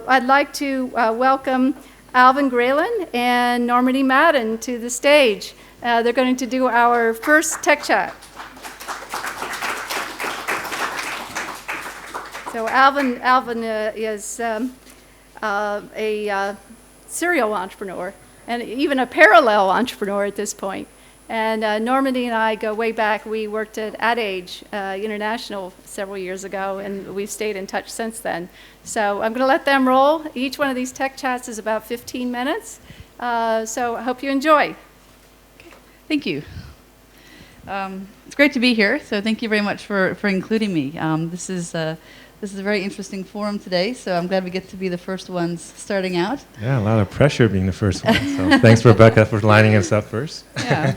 I'd like to welcome Alvin Graylin and Normandy Madden to the stage. They're going to do our first tech chat. So Alvin is a serial entrepreneur and even a parallel entrepreneur at this point. And Normandy and I go way back. We worked at AdAge International several years ago, and we've stayed in touch since then. So I'm going to let them roll. Each one of these tech chats is about 15 minutes. So I hope you enjoy. Okay. Thank you. It's great to be here, so thank you very much for including me. This is a very interesting forum today, so I'm glad we get to be the first ones starting out. Yeah, a lot of pressure being the first one. So thanks, Rebecca, for lining us up first. Yeah.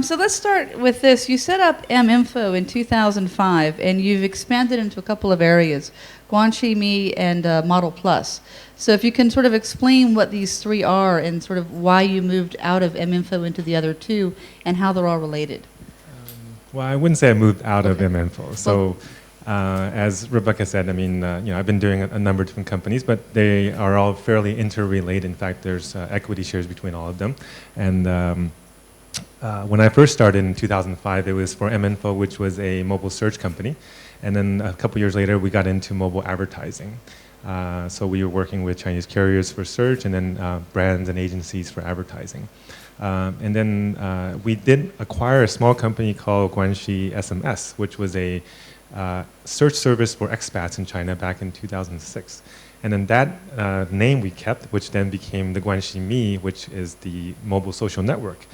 So let's start with this. You set up mInfo in 2005, and you've expanded into a couple of areas, Guanxi, Mi, and Model Plus. So if you can sort of explain what these three are and sort of why you moved out of mInfo into the other two and how they're all related. Well, I wouldn't say I moved out of mInfo. So. As Rebecca said, I mean, I've been doing a number of different companies, but they are all fairly interrelated. In fact, there's equity shares between all of them. And when I first started in 2005, it was for mInfo, which was a mobile search company. And then a couple years later, we got into mobile advertising. So we were working with Chinese carriers for search and then brands and agencies for advertising. And then we did acquire a small company called Guanxi SMS, which was a search service for expats in China back in 2006. And then that name we kept, which then became the Guanxi Mi, which is the mobile social network,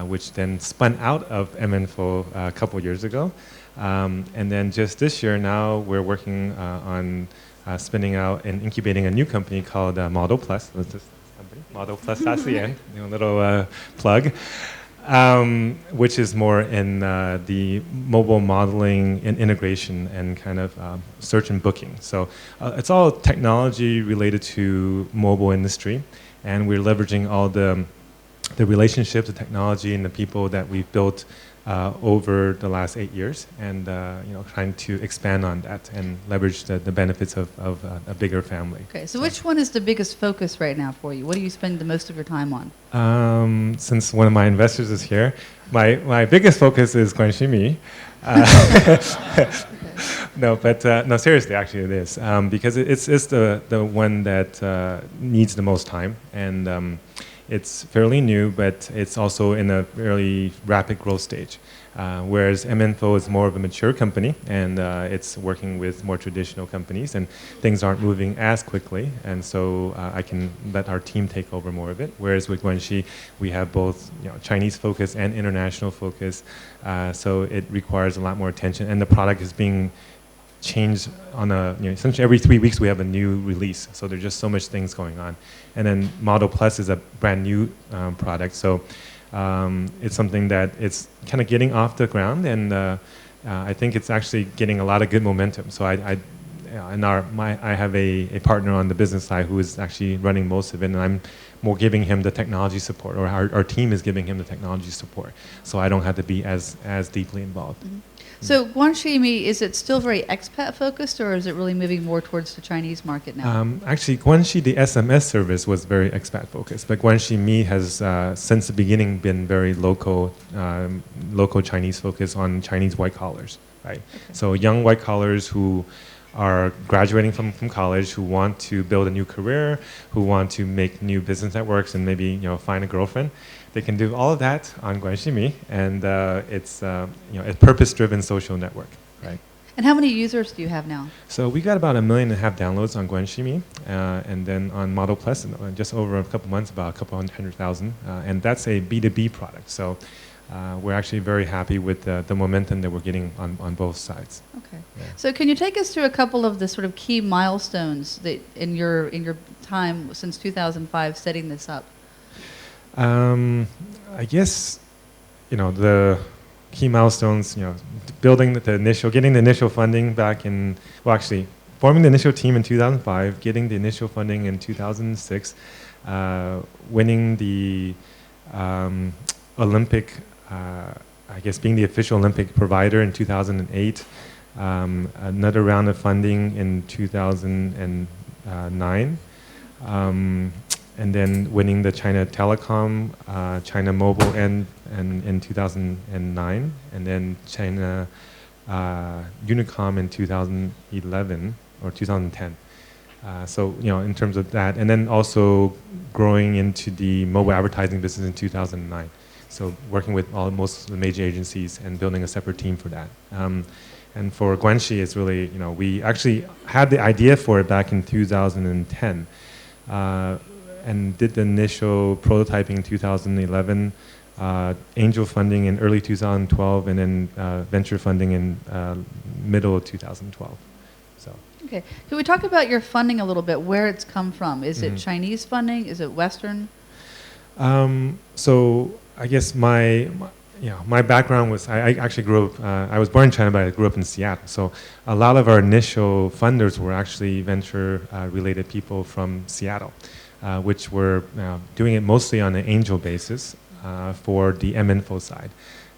which then spun out of mInfo a couple years ago. And then just this year now, we're working on spinning out and incubating a new company called Model Plus. That's this company, Model Plus, that's the end, little plug. Which is more in the mobile modeling and integration and kind of search and booking. So it's all technology related to mobile industry, and we're leveraging all the relationships, the technology, and the people that we've built over the last 8 years, and trying to expand on that and leverage the benefits of a bigger family. Okay, so which one is the biggest focus right now for you? What do you spend the most of your time on? Since one of my investors is here, my biggest focus is Guanxi Mi. No, seriously, actually it is, because it's the one that needs the most time, and it's fairly new, but it's also in a fairly rapid growth stage. Whereas mInfo is more of a mature company, and it's working with more traditional companies, and things aren't moving as quickly, and so I can let our team take over more of it. Whereas with Guanxi, we have both Chinese focus and international focus, so it requires a lot more attention, and the product is being changed on essentially every 3 weeks we have a new release. So there's just so much things going on. And then Model Plus is a brand new product. So it's something that it's kind of getting off the ground, and I think it's actually getting a lot of good momentum. So I have a partner on the business side who is actually running most of it, and I'm more giving him the technology support, or our team is giving him the technology support. So I don't have to be as deeply involved. Mm-hmm. So Guanxi Mi, is it still very expat focused, or is it really moving more towards the Chinese market now? Actually, Guanxi, the SMS service, was very expat focused, but Guanxi Mi has since the beginning been very local Chinese focus on Chinese white collars, right? Okay. So young white collars who are graduating from college, who want to build a new career, who want to make new business networks and maybe find a girlfriend. They can do all of that on Guanxi Mi, and it's a purpose-driven social network, right? And how many users do you have now? So we got about 1.5 million downloads on Guanxi Mi, and then on Model Plus, just over a couple months, about a couple 100,000, and that's a B2B product. So we're actually very happy with the momentum that we're getting on both sides. Okay. Yeah. So can you take us through a couple of the sort of key milestones that in your time since 2005 setting this up? I guess, the key milestones, getting the initial funding back in, forming the initial team in 2005, getting the initial funding in 2006, winning the Olympic, being the official Olympic provider in 2008, another round of funding in 2009. And then winning the China Telecom, China Mobile in 2009, and then China Unicom in 2011 or 2010. So, in terms of that, and then also growing into the mobile advertising business in 2009. So working with most of the major agencies and building a separate team for that. And for Guanxi, it's really, we actually had the idea for it back in 2010. And did the initial prototyping in 2011, angel funding in early 2012, and then venture funding in middle of 2012. So. Okay. Can we talk about your funding a little bit, where it's come from? Is it Chinese funding? Is it Western? So I guess my background was, I actually grew up, I was born in China, but I grew up in Seattle. So a lot of our initial funders were actually venture-related people from Seattle. Which were doing it mostly on an angel basis for the mInfo side.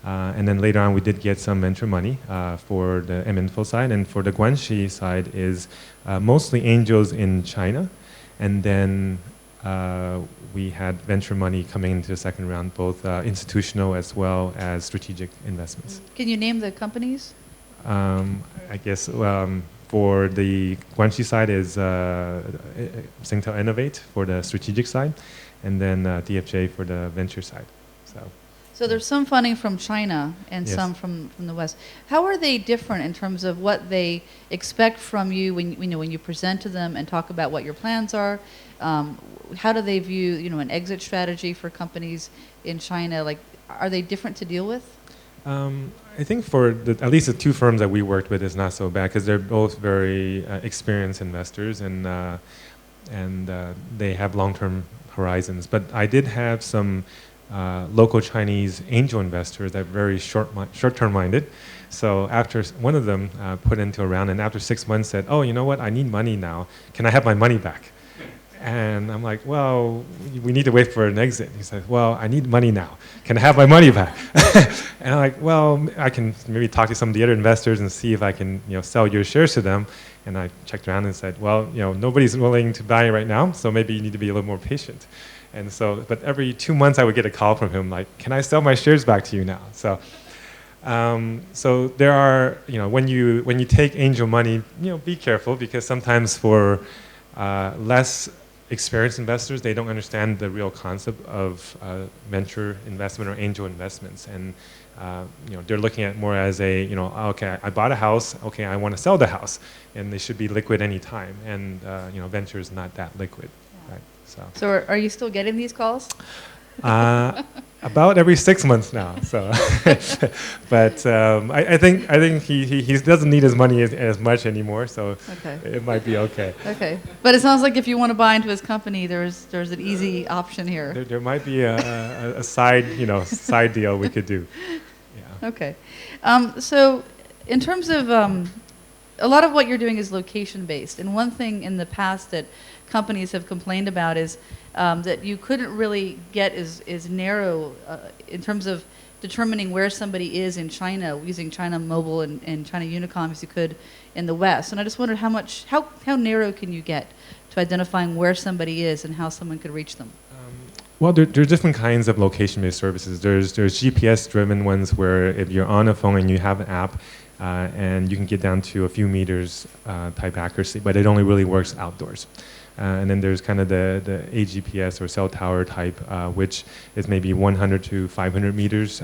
And then later on, we did get some venture money for the mInfo side. And for the Guanxi side is mostly angels in China. And then we had venture money coming into the second round, both institutional as well as strategic investments. Can you name the companies? I guess for the Guanxi side is Singtel Innovate for the strategic side, and then DFJ for the venture side. So there's some funding from China and some from the West. How are they different in terms of what they expect from you when you present to them and talk about what your plans are? How do they view an exit strategy for companies in China? Like, are they different to deal with? I think for at least the two firms that we worked with is not so bad because they're both very experienced investors and they have long-term horizons. But I did have some local Chinese angel investors that are very short-term minded. So after one of them put into a round and after 6 months said, "Oh, you know what? I need money now. Can I have my money back?" And I'm like, "Well, we need to wait for an exit." He said, "Well, I need money now. Can I have my money back?" And I'm like, "Well, I can maybe talk to some of the other investors and see if I can, sell your shares to them." And I checked around and said, "Well, nobody's willing to buy it right now, so maybe you need to be a little more patient." And so, but every 2 months I would get a call from him like, "Can I sell my shares back to you now?" So, so there are, when you take angel money, be careful because sometimes for less experienced investors, they don't understand the real concept of venture investment or angel investments, and they're looking at more as a, okay, I bought a house, okay, I want to sell the house, and they should be liquid any time, and venture is not that liquid, right? So are you still getting these calls? About every 6 months now. So, but I think he doesn't need his money as much anymore. So it might be okay. Okay, but it sounds like if you want to buy into his company, there's an easy option here. There might be a side side deal we could do. Yeah. Okay, so in terms of a lot of what you're doing is location based, and one thing in the past that companies have complained about is that you couldn't really get as narrow in terms of determining where somebody is in China using China Mobile and China Unicom as you could in the West. And I just wondered how narrow can you get to identifying where somebody is and how someone could reach them? Well, there's different kinds of location-based services. There's GPS-driven ones where if you're on a phone and you have an app, and you can get down to a few meters type accuracy, but it only really works outdoors. And then there's kind of the AGPS or cell tower type, which is maybe 100 to 500 meters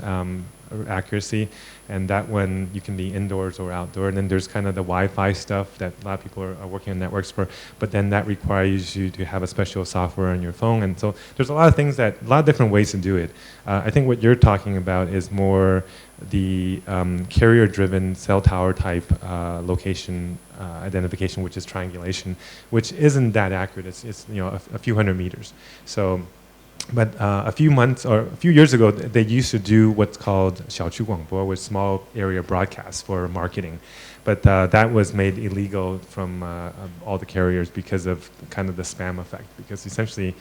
accuracy. And that one, you can be indoors or outdoor. And then there's kind of the Wi-Fi stuff that a lot of people are working on networks for. But then that requires you to have a special software on your phone. And so there's a lot of things a lot of different ways to do it. I think what you're talking about is more the carrier-driven cell tower type location identification, which is triangulation, which isn't that accurate. It's a few hundred meters. So, but a few years ago, they used to do what's called 小区广播, which is small area broadcasts for marketing. But that was made illegal from all the carriers because of kind of the spam effect. Because essentially,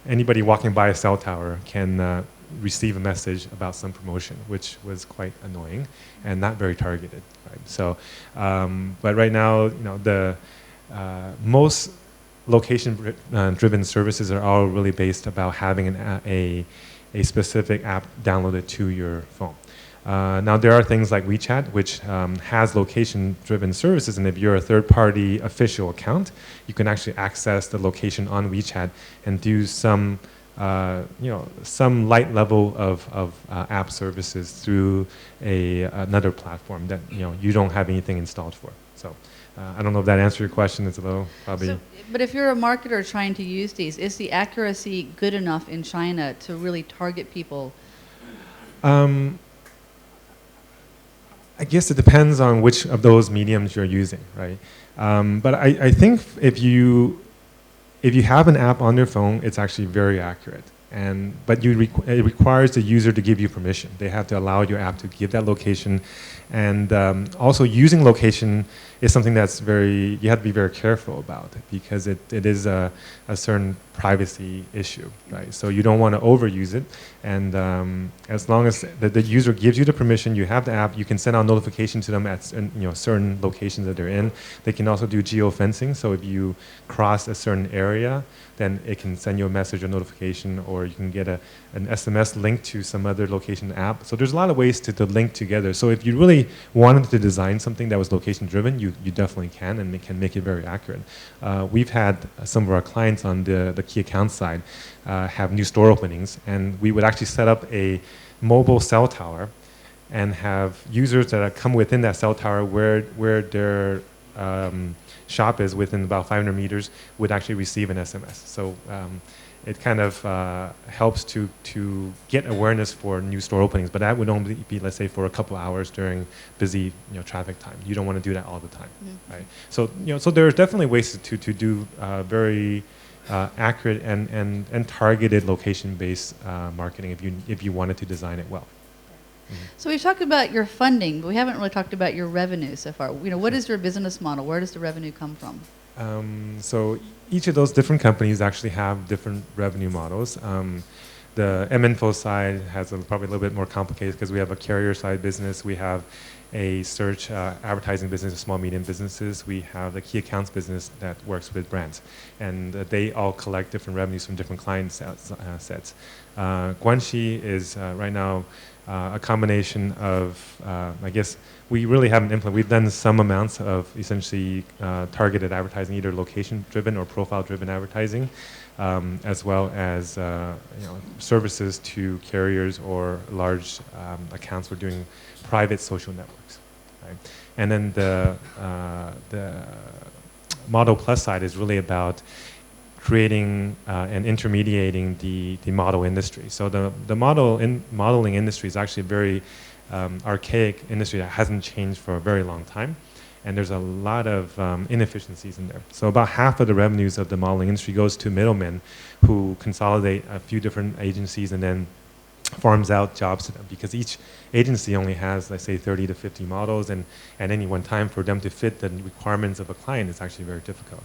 anybody walking by a cell tower can receive a message about some promotion, which was quite annoying and not very targeted. Right? So, but right now, the most location-driven services are all really based about having a specific app downloaded to your phone. Now, there are things like WeChat, which has location-driven services, and if you're a third-party official account, you can actually access the location on WeChat and do some some light level of app services through another platform that you don't have anything installed for. So I don't know if that answered your question. It's a little probably. So, but if you're a marketer trying to use these, is the accuracy good enough in China to really target people? I guess it depends on which of those mediums you're using, right? But I think if you have an app on your phone, it's actually very accurate. But it requires the user to give you permission. They have to allow your app to give that location. And also using location is something that's you have to be very careful about, because it is a certain privacy issue, right? So you don't want to overuse it. And as long as the user gives you the permission, you have the app, you can send out notification to them at certain locations that they're in. They can also do geofencing. So if you cross a certain area, then it can send you a message or notification, or you can get an SMS link to some other location app. So there's a lot of ways to link together. So if you really wanted to design something that was location driven, you definitely can, and it can make it very accurate. We've had some of our clients on the key account side have new store openings, and we would actually set up a mobile cell tower and have users that come within that cell tower where their shop is within about 500 meters would actually receive an SMS. So it kind of helps to get awareness for new store openings, but that would only be, let's say, for a couple hours during busy traffic time. You don't want to do that all the time, right? So so there are definitely ways to do very accurate and targeted location-based marketing if you wanted to design it well. So we've talked about your funding, but we haven't really talked about your revenue so far. What is your business model? Where does the revenue come from? So each of those different companies actually have different revenue models. The mInfo side has probably a little bit more complicated because we have a carrier side business. We have a search advertising business, small medium businesses. We have the key accounts business that works with brands, and they all collect different revenues from different client sets. Guanxi is right now a combination of, I guess, we really haven't implemented. We've done some amounts of essentially targeted advertising, either location-driven or profile-driven advertising, as well as services to carriers or large accounts. We're doing private social networks, right? And then the Model Plus side is really about creating and intermediating the model industry. So the modeling industry is actually a very archaic industry that hasn't changed for a very long time, and there's a lot of inefficiencies in there. So about half of the revenues of the modeling industry goes to middlemen who consolidate a few different agencies and then farms out jobs to them, because each agency only has, let's say, 30 to 50 models, and at any one time for them to fit the requirements of a client is actually very difficult.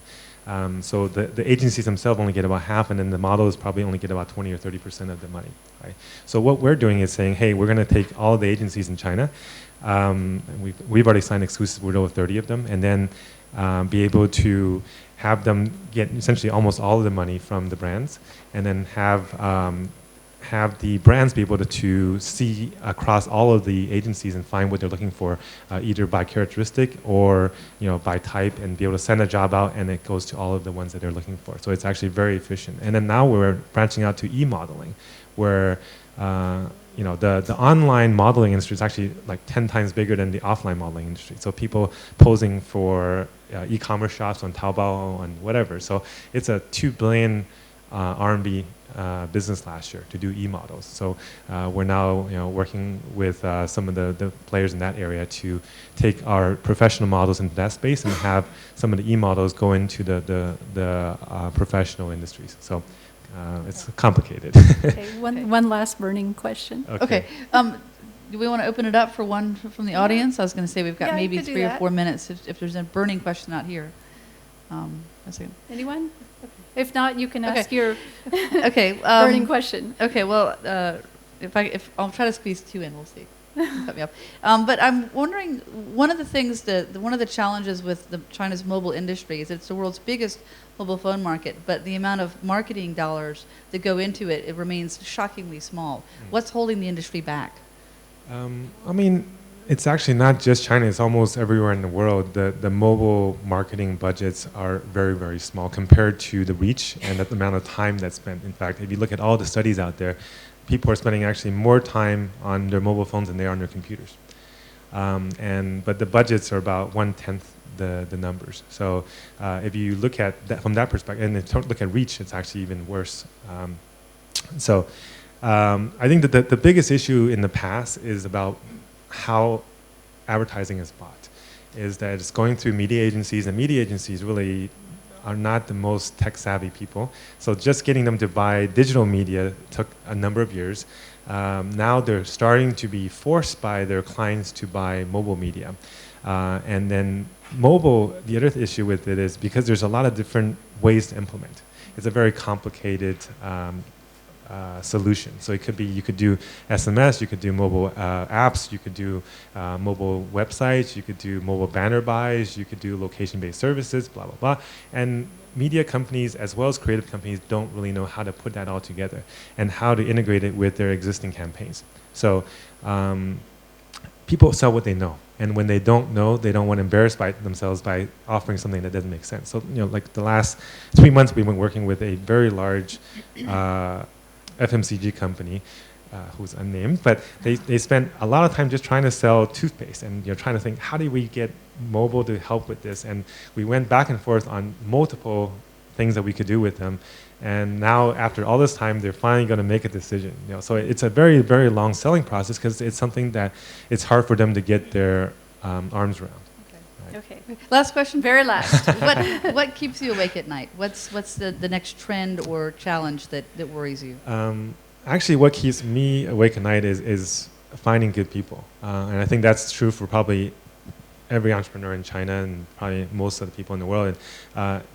So the agencies themselves only get about half, and then the models probably only get about 20 or 30% of the money, right? So what we're doing is saying, hey, we're going to take all the agencies in China. We've already signed exclusive with over 30 of them, and then be able to have them get essentially almost all of the money from the brands, and then have the brands be able to see across all of the agencies and find what they're looking for, either by characteristic or by type, and be able to send a job out and it goes to all of the ones that they're looking for. So it's actually very efficient. And then now we're branching out to e-modeling, where the online modeling industry is actually like 10 times bigger than the offline modeling industry. So people posing for e-commerce shops on Taobao and whatever. So it's a 2 billion RMB business last year to do e-models. So we're now working with some of the players in that area to take our professional models into that space and have some of the e-models go into the professional industries. So it's complicated. Okay, one last burning question. Okay. Do we want to open it up for one from the audience? I was going to say we've got maybe 3 or 4 minutes if there's a burning question out here. Anyone? If not, you can ask your okay, burning question. Okay, well, if I'll try to squeeze 2 in, we'll see. Cut me off. But I'm wondering, one of the things one of the challenges with China's mobile industry is it's the world's biggest mobile phone market, but the amount of marketing dollars that go into it, it remains shockingly small. What's holding the industry back? I mean, it's actually not just China, it's almost everywhere in the world. The mobile marketing budgets are very, very small compared to the reach and the amount of time that's spent. In fact, if you look at all the studies out there, people are spending actually more time on their mobile phones than they are on their computers. But the budgets are about 1/10 the numbers. So if you look at that from that perspective, and if you look at reach, it's actually even worse. I think that the biggest issue in the past is about how advertising is bought, is that it's going through media agencies, and media agencies really are not the most tech-savvy people. So just getting them to buy digital media took a number of years. Now they're starting to be forced by their clients to buy mobile media. And then mobile, the other issue with it is because there's a lot of different ways to implement. It's a very complicated solution. So it could be, you could do SMS, you could do mobile apps, you could do mobile websites, you could do mobile banner buys, you could do location-based services, blah, blah, blah. And media companies as well as creative companies don't really know how to put that all together and how to integrate it with their existing campaigns. So people sell what they know. And when they don't know, they don't want to embarrass themselves by offering something that doesn't make sense. So, like the last 3 months, we've been working with a very large FMCG company, who's unnamed, but they spent a lot of time just trying to sell toothpaste, and trying to think, how do we get mobile to help with this? And we went back and forth on multiple things that we could do with them. And now, after all this time, they're finally going to make a decision. So it's a very, very long selling process because it's something that it's hard for them to get their arms around. Okay. Last question. Very last. What keeps you awake at night? What's the next trend or challenge that worries you? Actually, what keeps me awake at night is finding good people. And I think that's true for probably every entrepreneur in China and probably most of the people in the world.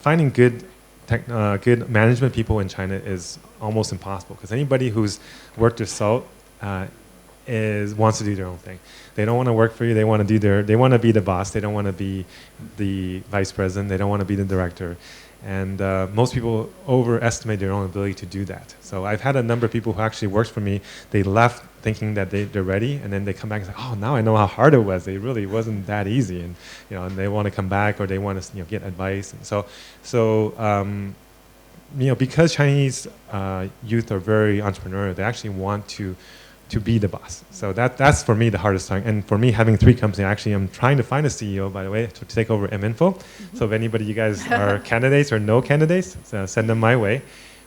Finding good management people in China is almost impossible because anybody who's worked their salt wants to do their own thing. They don't want to work for you. They want to they want to be the boss. They don't want to be the vice president. They don't want to be the director. And most people overestimate their own ability to do that. So I've had a number of people who actually worked for me. They left thinking that they're ready, and then they come back and say, "Oh, now I know how hard it was. It really wasn't that easy." And and they want to come back or they want to get advice. And because Chinese youth are very entrepreneurial, they actually want to be the boss. So that's for me the hardest time. And for me, having 3 companies, actually I'm trying to find a CEO, by the way, to take over mInfo. So if anybody, you guys are candidates or no candidates, send them my way.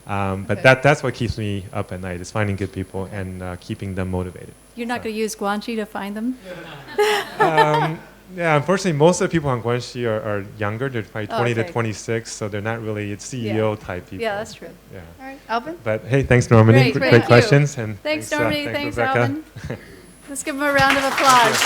But that's what keeps me up at night, is finding good people and keeping them motivated. You're not going to use Guanxi to find them? Yeah, unfortunately, most of the people on Guanxi are younger. They're probably 20 to 26, so they're not really CEO type people. Yeah, that's true. Yeah. All right, Alvin? But hey, thanks, Normandy. Great, Great questions. And thanks, Normandy. Thanks, Rebecca. Alvin. Let's give them a round of applause.